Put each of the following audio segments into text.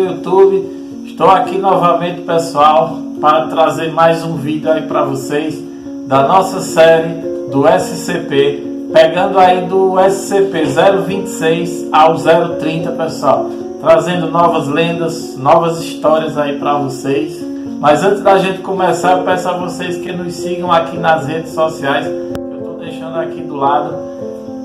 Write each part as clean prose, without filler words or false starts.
YouTube. Estou aqui novamente, pessoal, para trazer mais um vídeo aí para vocês da nossa série do SCP, pegando aí do SCP-026 ao 030, pessoal, trazendo novas lendas, novas histórias aí para vocês. Mas antes da gente começar, eu peço a vocês que nos sigam aqui nas redes sociais, que eu estou deixando aqui do lado.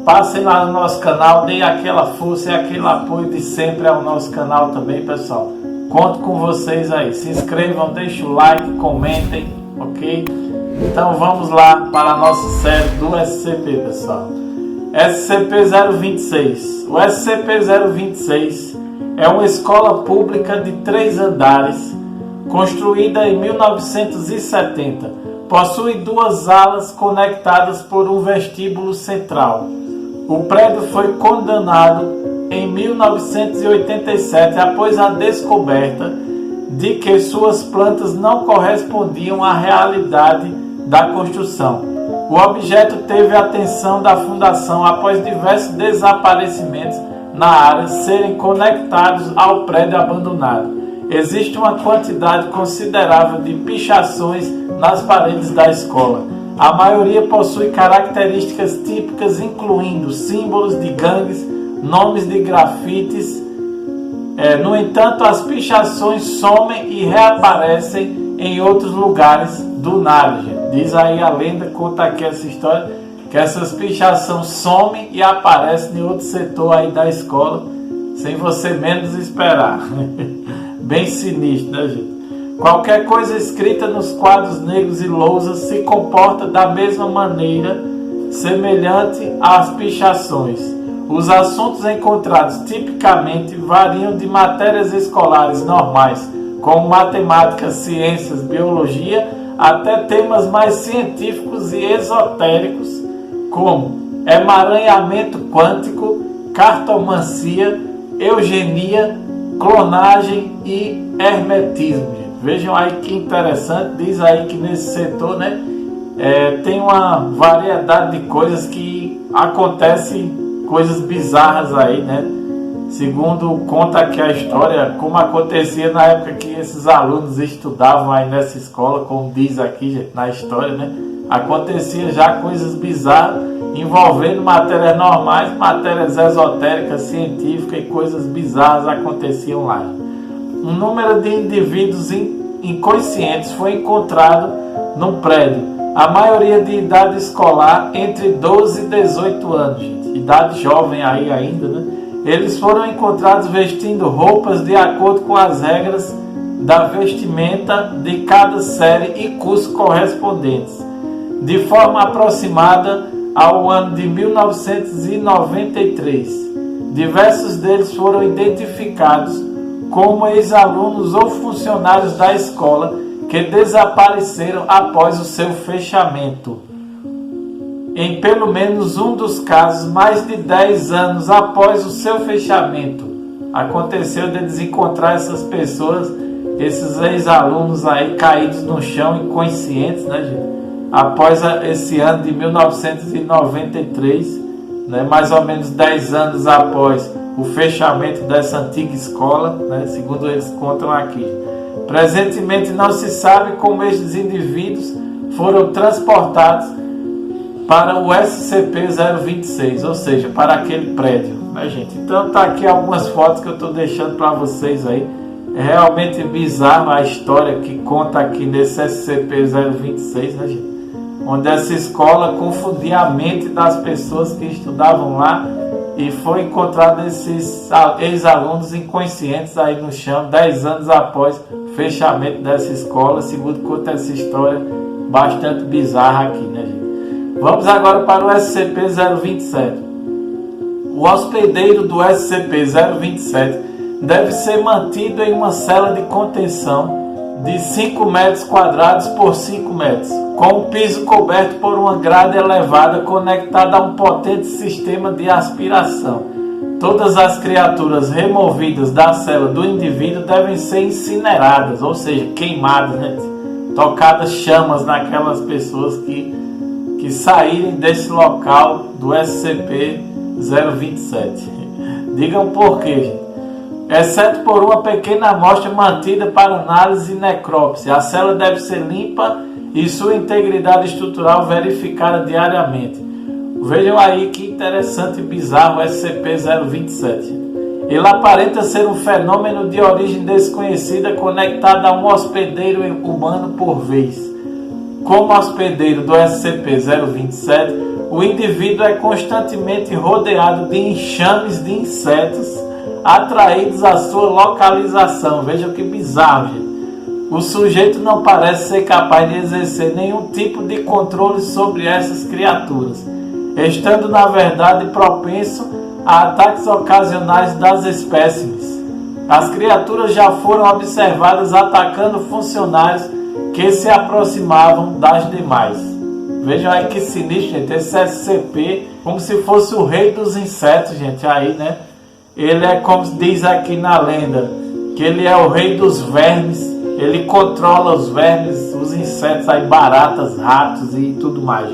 Passem lá no nosso canal, deem aquela força e aquele apoio de sempre ao nosso canal também, pessoal. Conto com vocês aí. Se inscrevam, deixem o like, comentem, ok? Então vamos lá para a nossa série do SCP, pessoal. SCP-026. O SCP-026 é uma escola pública de 3 andares, construída em 1970. Possui 2 alas conectadas por um vestíbulo central. O prédio foi condemnado em 1987 após a descoberta de que suas plantas não correspondiam à realidade da construção. O objeto teve a atenção da Fundação após diversos desaparecimentos na área serem conectados ao prédio abandonado. Existe uma quantidade considerável de pichações nas paredes da escola. A maioria possui características típicas, incluindo símbolos de gangues, nomes de grafites. No entanto, as pichações somem e reaparecem em outros lugares do nada. Diz aí a lenda, conta aqui essa história, que essas pichações somem e aparecem em outro setor aí da escola, sem você menos esperar. Bem sinistro, né, gente? Qualquer coisa escrita nos quadros negros e lousas se comporta da mesma maneira, semelhante às pichações. Os assuntos encontrados tipicamente variam de matérias escolares normais, como matemática, ciências, biologia, até temas mais científicos e esotéricos, como emaranhamento quântico, cartomancia, eugenia, clonagem e hermetismo. Vejam aí que interessante, diz aí que nesse setor, né, tem uma variedade de coisas que acontecem, coisas bizarras aí, né? Segundo conta aqui a história, como acontecia na época que esses alunos estudavam aí nessa escola, como diz aqui, gente, na história, né? Acontecia já coisas bizarras envolvendo matérias normais, matérias esotéricas, científicas e coisas bizarras aconteciam lá. Um número de indivíduos inconscientes foi encontrado no prédio. A maioria de idade escolar entre 12 e 18 anos, gente. Idade jovem aí ainda, né? Eles foram encontrados vestindo roupas de acordo com as regras da vestimenta de cada série e curso correspondentes, de forma aproximada ao ano de 1993. Diversos deles foram identificados como ex-alunos ou funcionários da escola que desapareceram após o seu fechamento. Em pelo menos um dos casos, mais de 10 anos após o seu fechamento, aconteceu de desencontrar essas pessoas, esses ex-alunos aí caídos no chão, inconscientes, né, gente? Após esse ano de 1993, né, mais ou menos 10 anos após o fechamento dessa antiga escola, né, segundo eles contam aqui. Presentemente não se sabe como estes indivíduos foram transportados para o SCP-026, ou seja, para aquele prédio, né, gente? Então tá aqui algumas fotos que eu estou deixando para vocês aí. É realmente bizarro a história que conta aqui nesse SCP-026, né, gente? Onde essa escola confundia a mente das pessoas que estudavam lá, e foi encontrado esses ex-alunos inconscientes aí no chão 10 anos após o fechamento dessa escola, segundo conta essa história bastante bizarra aqui, né, gente? Vamos agora para o SCP-027. O hospedeiro do SCP-027 deve ser mantido em uma cela de contenção de 5 metros quadrados por 5 metros, com o piso coberto por uma grade elevada conectada a um potente sistema de aspiração. Todas as criaturas removidas da cela do indivíduo devem ser incineradas, ou seja, queimadas, né? Tocadas chamas naquelas pessoas que saírem desse local do SCP-027. Digam por quê, gente. exceto por uma pequena amostra mantida para análise e necrópsia. A célula deve ser limpa e sua integridade estrutural verificada diariamente. Vejam aí que interessante e bizarro o SCP-027. Ele aparenta ser um fenômeno de origem desconhecida conectado a um hospedeiro humano por vez. Como hospedeiro do SCP-027, o indivíduo é constantemente rodeado de enxames de insetos atraídos à sua localização. Vejam que bizarro, gente. O sujeito não parece ser capaz de exercer nenhum tipo de controle sobre essas criaturas, estando na verdade propenso a ataques ocasionais das espécimes. As criaturas já foram observadas atacando funcionários que se aproximavam das demais. Vejam aí que sinistro, gente. Esse SCP, como se fosse o rei dos insetos, gente. Aí, né? Ele é como diz aqui na lenda, que ele é o rei dos vermes. Ele controla os vermes, os insetos, aí, baratas, ratos e tudo mais.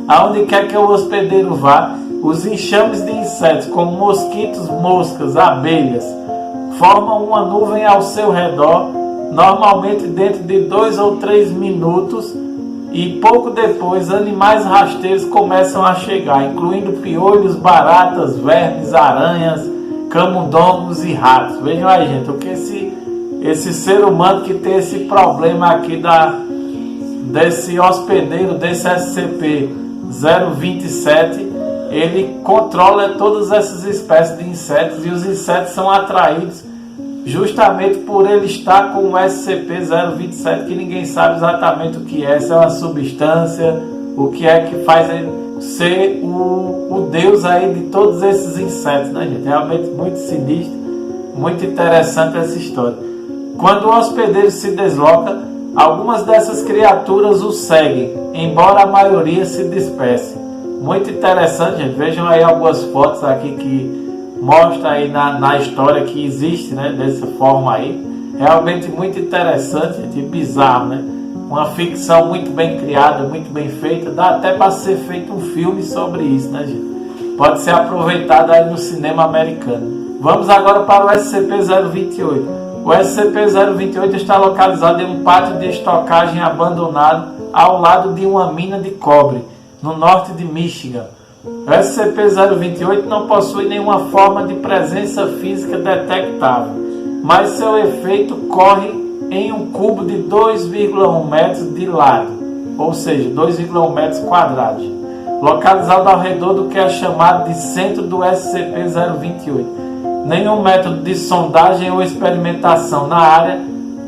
Aonde quer que o hospedeiro vá, os enxames de insetos, como mosquitos, moscas, abelhas, formam uma nuvem ao seu redor, normalmente dentro de 2 ou 3 minutos, e pouco depois animais rasteiros começam a chegar, incluindo piolhos, baratas, vermes, aranhas, camundongos e ratos. Vejam aí, gente, o que esse ser humano que tem esse problema aqui desse hospedeiro, desse SCP-027, ele controla todas essas espécies de insetos, e os insetos são atraídos justamente por ele estar com o SCP-027, que ninguém sabe exatamente o que é, se é uma substância, o que é que faz ele ser o deus aí de todos esses insetos, né, gente? Realmente muito sinistro, muito interessante essa história. Quando o hospedeiro se desloca, algumas dessas criaturas o seguem, embora a maioria se disperse. Muito interessante, gente. Vejam aí algumas fotos aqui que mostra aí na história que existe, né, dessa forma aí. Realmente muito interessante, gente, e bizarro, né? Uma ficção muito bem criada, muito bem feita. Dá até para ser feito um filme sobre isso, né, gente? Pode ser aproveitado aí no cinema americano. Vamos agora para o SCP-028. O SCP-028 está localizado em um pátio de estocagem abandonado ao lado de uma mina de cobre, no norte de Michigan. O SCP-028 não possui nenhuma forma de presença física detectável, mas seu efeito corre em um cubo de 2,1 metros de lado, ou seja, 2,1 metros quadrados, localizado ao redor do que é chamado de centro do SCP-028. Nenhum método de sondagem ou experimentação na área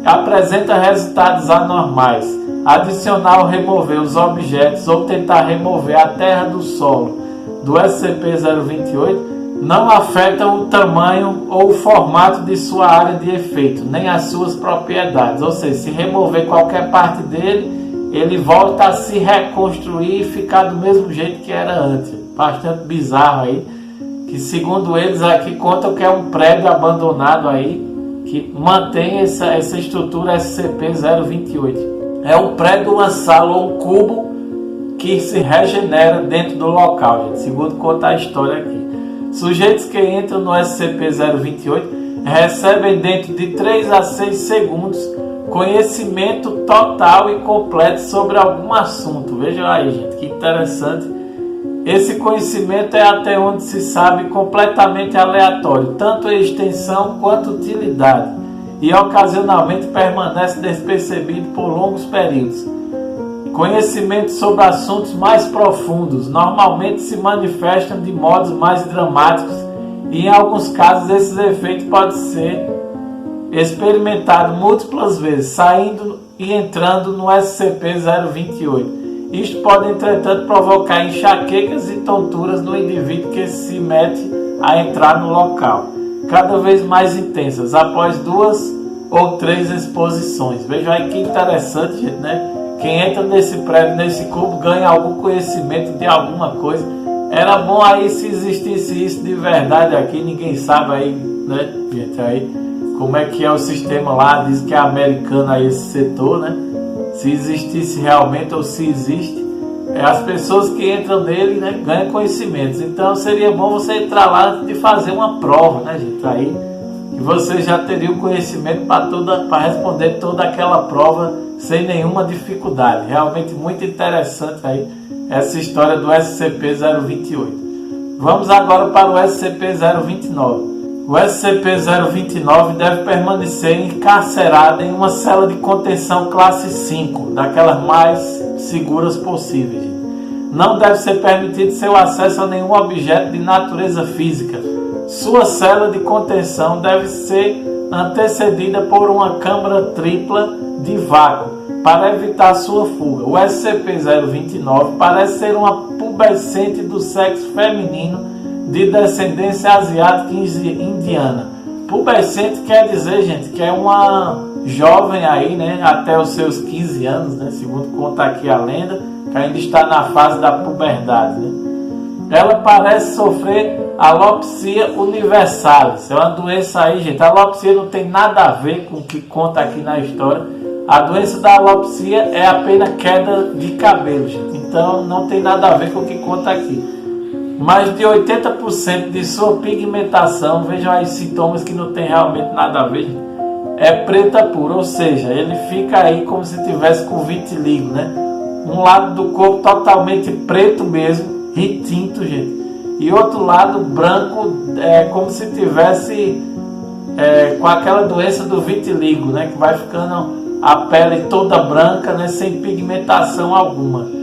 apresenta resultados anormais. Adicionar ou remover os objetos ou tentar remover a terra do solo do SCP-028 não afeta o tamanho ou o formato de sua área de efeito, nem as suas propriedades. Ou seja, se remover qualquer parte dele, ele volta a se reconstruir e ficar do mesmo jeito que era antes. Bastante bizarro aí, que segundo eles aqui contam que é um prédio abandonado aí, que mantém essa estrutura SCP-028. É um prédio, uma sala ou um cubo que se regenera dentro do local, gente, segundo conta a história aqui. Sujeitos que entram no SCP-028 recebem dentro de 3 a 6 segundos conhecimento total e completo sobre algum assunto. Vejam aí, gente, que interessante. Esse conhecimento é, até onde se sabe, completamente aleatório, tanto em extensão quanto utilidade, e ocasionalmente permanece despercebido por longos períodos. Conhecimentos sobre assuntos mais profundos normalmente se manifestam de modos mais dramáticos, e em alguns casos esses efeitos podem ser experimentados múltiplas vezes, saindo e entrando no SCP-028. Isto pode, entretanto, provocar enxaquecas e tonturas no indivíduo que se mete a entrar no local, cada vez mais intensas, após 2 ou 3 exposições. Vejam aí que interessante, gente, né? Quem entra nesse prédio, nesse cubo, ganha algum conhecimento de alguma coisa. Era bom aí se existisse isso de verdade aqui, ninguém sabe aí, né, gente, aí como é que é o sistema lá, diz que é americano aí esse setor, né? Se existisse realmente ou se existe, as pessoas que entram nele, né, ganham conhecimentos. Então seria bom você entrar lá antes de fazer uma prova, né, gente? Aí que e você já teria o conhecimento para responder toda aquela prova sem nenhuma dificuldade. Realmente muito interessante aí essa história do SCP-028. Vamos agora para o SCP-029. O SCP-029 deve permanecer encarcerado em uma cela de contenção classe 5, daquelas mais seguras possíveis. Não deve ser permitido seu acesso a nenhum objeto de natureza física. Sua cela de contenção deve ser antecedida por uma câmara tripla de vácuo para evitar sua fuga. O SCP-029 parece ser uma pubescente do sexo feminino de descendência asiática e indiana. Pubescente quer dizer, gente, que é uma jovem aí, né, até os seus 15 anos, né, segundo conta aqui a lenda, que ainda está na fase da puberdade, né. Ela parece sofrer alopecia universalis. É uma doença aí, gente. A alopecia não tem nada a ver com o que conta aqui na história. A doença da alopecia é apenas queda de cabelo, gente. Então não tem nada a ver com o que conta aqui. Mais de 80% de sua pigmentação, vejam aí sintomas que não tem realmente nada a ver, é preta pura, ou seja, ele fica aí como se tivesse com vitiligo, né? Um lado do corpo totalmente preto mesmo, retinto, gente, e outro lado branco, como se tivesse com aquela doença do vitiligo, né? Que vai ficando a pele toda branca, né? Sem pigmentação alguma.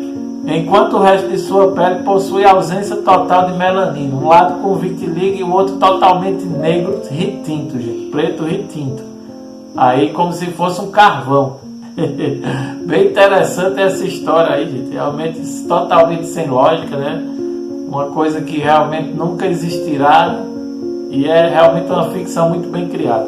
Enquanto o resto de sua pele possui ausência total de melanina. Um lado com vitiligo e o outro totalmente negro, retinto, gente. Preto retinto. Aí como se fosse um carvão. Bem interessante essa história aí, gente. Realmente totalmente sem lógica, né? Uma coisa que realmente nunca existirá. E é realmente uma ficção muito bem criada.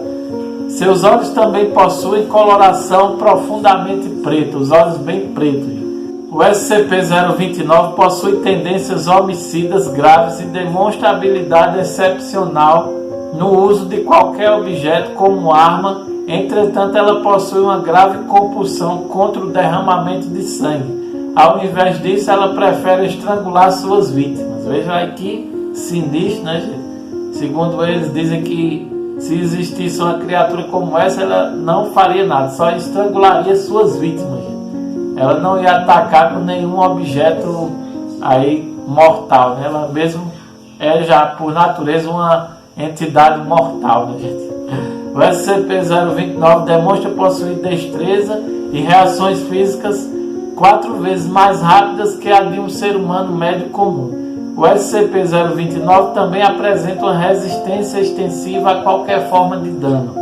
Seus olhos também possuem coloração profundamente preta. Os olhos bem pretos, gente. O SCP-029 possui tendências homicidas graves e demonstra habilidade excepcional no uso de qualquer objeto como arma. Entretanto, ela possui uma grave compulsão contra o derramamento de sangue. Ao invés disso, ela prefere estrangular suas vítimas. Vejam aí que sinistro, né, gente? Segundo eles, dizem que se existisse uma criatura como essa, ela não faria nada, só estrangularia suas vítimas, gente. Ela não ia atacar com nenhum objeto aí mortal, né? Ela mesmo é já por natureza uma entidade mortal, né, gente? O SCP-029 demonstra possuir destreza e reações físicas 4 vezes mais rápidas que a de um ser humano médio comum. O SCP-029 também apresenta uma resistência extensiva a qualquer forma de dano.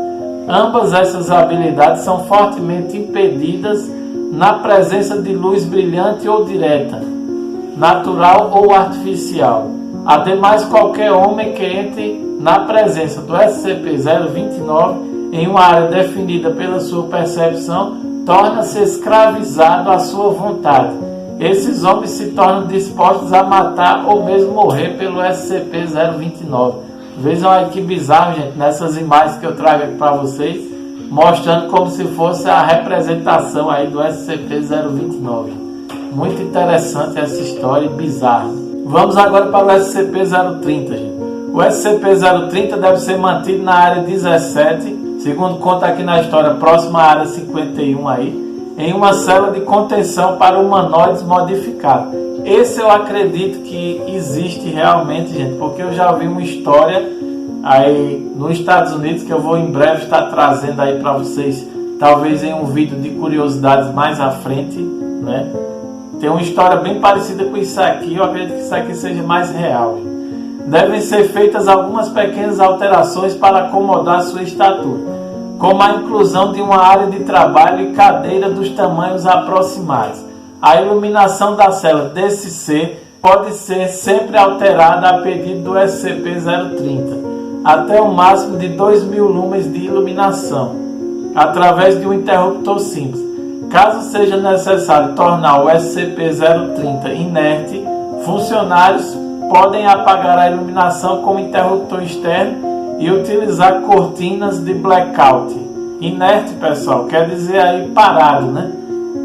Ambas essas habilidades são fortemente impedidas na presença de luz brilhante ou direta, natural ou artificial. Ademais, qualquer homem que entre na presença do SCP-029 em uma área definida pela sua percepção torna-se escravizado à sua vontade. Esses homens se tornam dispostos a matar ou mesmo morrer pelo SCP-029. Vejam aí que bizarro, gente, nessas imagens que eu trago aqui para vocês, mostrando como se fosse a representação aí do SCP-029. Muito interessante essa história e bizarra. Vamos agora para o SCP-030, gente. O SCP-030 deve ser mantido na área 17, segundo conta aqui na história, próxima à área 51 aí, em uma cela de contenção para humanoides modificados. Esse eu acredito que existe realmente, gente, porque eu já vi uma história aí nos Estados Unidos, que eu vou em breve estar trazendo aí para vocês, talvez em um vídeo de curiosidades mais à frente, né? Tem uma história bem parecida com isso aqui, eu acredito que isso aqui seja mais real. Devem ser feitas algumas pequenas alterações para acomodar sua estatura, como a inclusão de uma área de trabalho e cadeira dos tamanhos aproximados. A iluminação da cela desse ser pode ser sempre alterada a pedido do SCP-030, até o máximo de 2.000 lumens de iluminação, através de um interruptor simples. Caso seja necessário tornar o SCP-030 inerte, funcionários podem apagar a iluminação com interruptor externo e utilizar cortinas de blackout. Inerte, pessoal, quer dizer aí parado, né?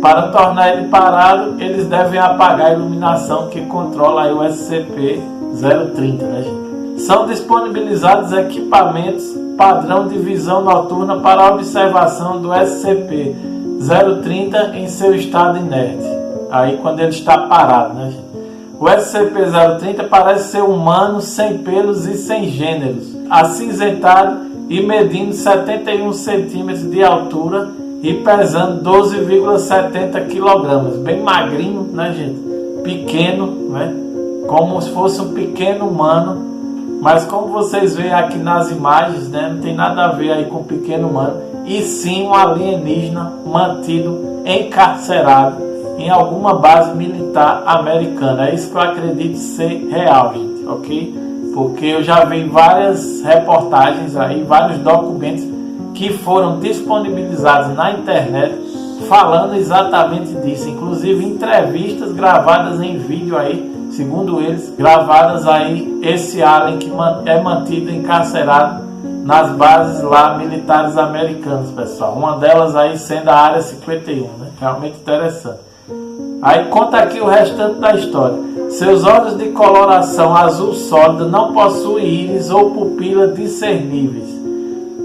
Para tornar ele parado, eles devem apagar a iluminação que controla aí o SCP-030, né, gente? São disponibilizados equipamentos padrão de visão noturna para a observação do SCP-030 em seu estado inerte. Aí quando ele está parado, né, gente? O SCP-030 parece ser humano, sem pelos e sem gêneros, acinzentado e medindo 71 centímetros de altura e pesando 12,70 kg. Bem magrinho, né, gente? Pequeno, né? Como se fosse um pequeno humano. Mas como vocês veem aqui nas imagens, né, não tem nada a ver aí com pequeno humano. E sim um alienígena mantido encarcerado em alguma base militar americana. É isso que eu acredito ser real, gente, ok? Porque eu já vi várias reportagens aí, vários documentos que foram disponibilizados na internet falando exatamente disso. Inclusive entrevistas gravadas em vídeo aí, segundo eles, gravadas aí, esse alien que é mantido encarcerado nas bases lá militares americanas, pessoal. Uma delas aí sendo a Área 51, né? Realmente interessante. Aí conta aqui o restante da história. Seus olhos de coloração azul sólida não possuem íris ou pupila discerníveis,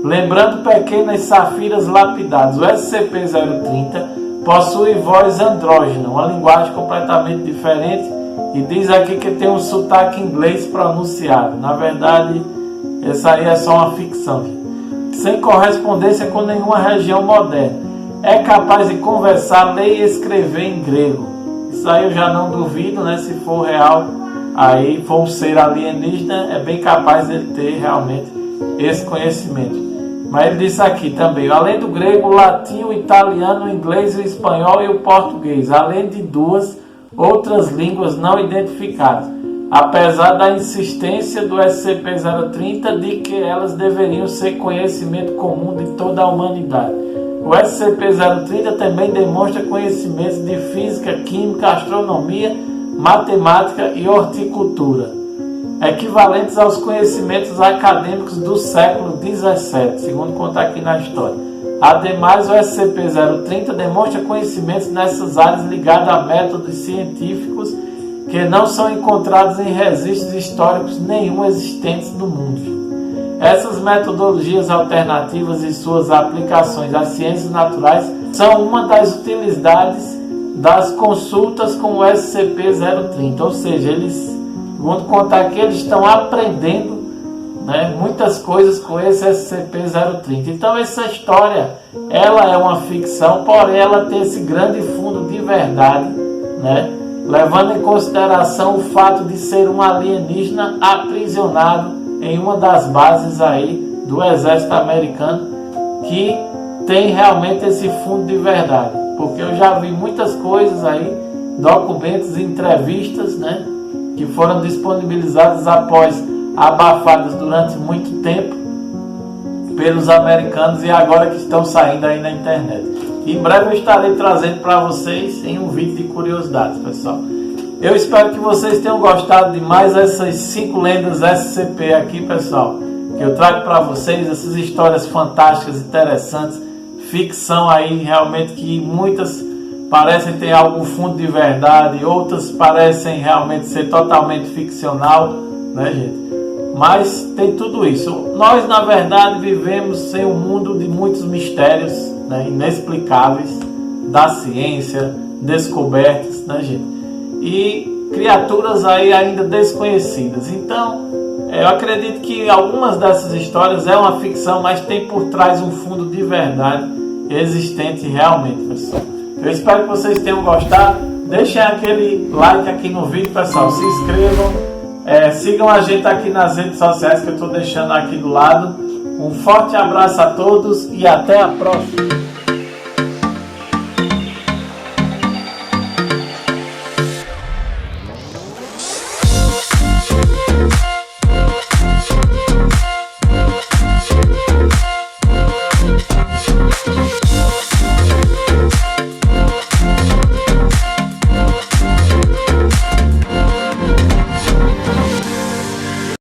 lembrando pequenas safiras lapidadas. O SCP-030 possui voz andrógena, uma linguagem completamente diferente, e diz aqui que tem um sotaque inglês pronunciado. Na verdade, essa aí é só uma ficção, sem correspondência com nenhuma região moderna. É capaz de conversar, ler e escrever em grego. Isso aí eu já não duvido, né? Se for real, aí for um ser alienígena, é bem capaz dele ter realmente esse conhecimento. Mas ele disse aqui também, além do grego, o latim, o italiano, o inglês, o espanhol e o português, além de duas outras línguas não identificadas, apesar da insistência do SCP-030 de que elas deveriam ser conhecimento comum de toda a humanidade. O SCP-030 também demonstra conhecimentos de física, química, astronomia, matemática e horticultura, equivalentes aos conhecimentos acadêmicos do século XVII, segundo conta aqui na história. Ademais, o SCP-030 demonstra conhecimentos nessas áreas ligados a métodos científicos que não são encontrados em registros históricos nenhum existentes no mundo. Essas metodologias alternativas e suas aplicações às ciências naturais são uma das utilidades das consultas com o SCP-030, ou seja, eles, vamos contar aqui, eles estão aprendendo, né, muitas coisas com esse SCP-030. Então essa história, ela é uma ficção, porém ela tem esse grande fundo de verdade, né, levando em consideração o fato de ser um alienígena aprisionado em uma das bases aí do exército americano, que tem realmente esse fundo de verdade, porque eu já vi muitas coisas aí, documentos e entrevistas, né, que foram disponibilizadas após abafadas durante muito tempo pelos americanos e agora que estão saindo aí na internet. Em breve eu estarei trazendo para vocês em um vídeo de curiosidades, pessoal. Eu espero que vocês tenham gostado de mais essas 5 lendas SCP aqui, pessoal, que eu trago para vocês, essas histórias fantásticas, interessantes, ficção aí, realmente que muitas parecem ter algum fundo de verdade, outras parecem realmente ser totalmente ficcional, né, gente? Mas tem tudo isso. Nós, na verdade, vivemos em um mundo de muitos mistérios, né, inexplicáveis, da ciência, descobertas, né, gente? E criaturas aí ainda desconhecidas. Então, eu acredito que algumas dessas histórias é uma ficção, mas tem por trás um fundo de verdade existente realmente, pessoal. Eu espero que vocês tenham gostado. Deixem aquele like aqui no vídeo, pessoal. Se inscrevam. Sigam a gente aqui nas redes sociais que eu estou deixando aqui do lado. Um forte abraço a todos e até a próxima.